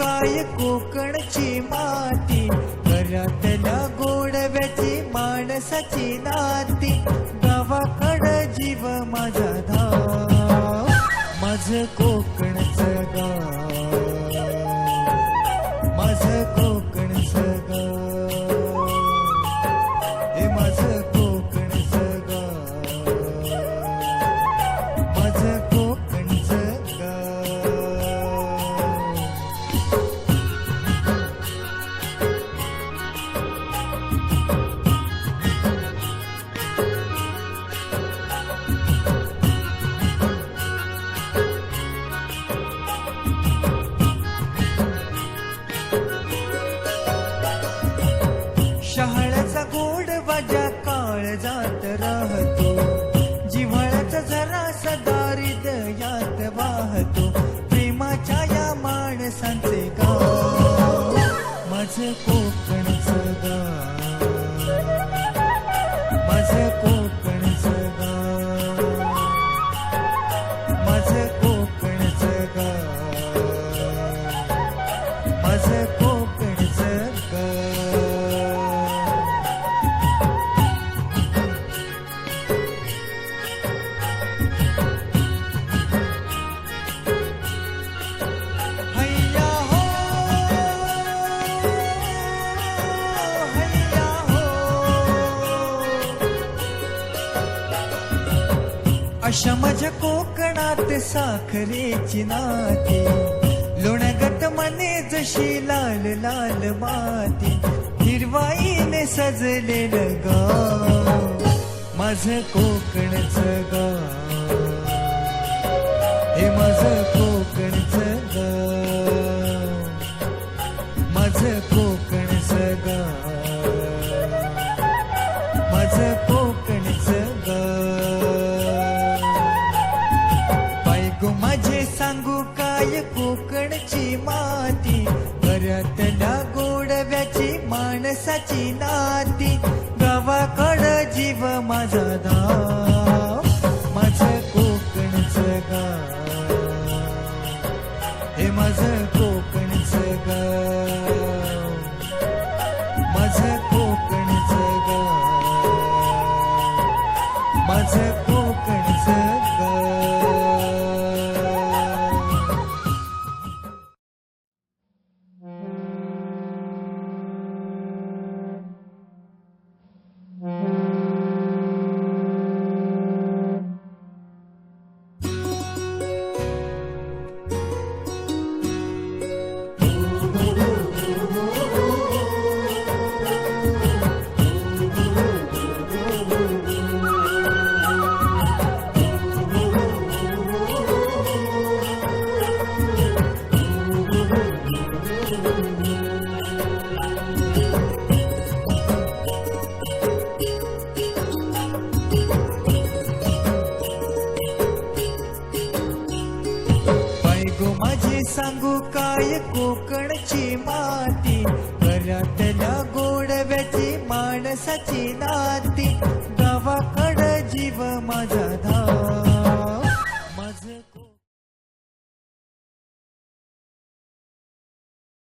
काय कोकणची माती, घरातल्या गोडव्याची माणसाची नाती, गावाकडं जीव माझा धाव, माझं कोकणचं गाव, माझं कोकणचं गाव, हे माझं कोकणचं गाव, माझं कोकणचं गाव. शहाळ्याचा गोड वाजा काळजात राहतो, जिव्हाळ्याचा झरा सदा हृदयात वाहतो, प्रेमाच्या या माणसांचे गाव, माझं कोकणचं गाव, माझं कोकणचं गाव, माझं कोकणचं गाव, माझं कोकणचं गाव. अशा माझ्या कोकणात साखरेची नाती, लोणगट मने जशी लाल लाल माती, हिरवाईने सजलेलं गाव, माझं कोकणचं गाव, हे माझं कोकणचं गाव, माझं कोकणचं गाव, माझं कोकणचं गाव. माझे सांगू काय कोकणची माती, घरातल्या गोडव्याची माणसाची नाती, गावाकडं जीव माझा धाव, माझं कोकणचं गाव, हे माझं कोकणचं गाव, माझं कोकणचं गाव, माझं कोकणचं गाव. माझे सांगू काय कोकणची माती, घरातल्या गोडव्याची माणसाची नाती, गावाकडं जीव माझा धाव.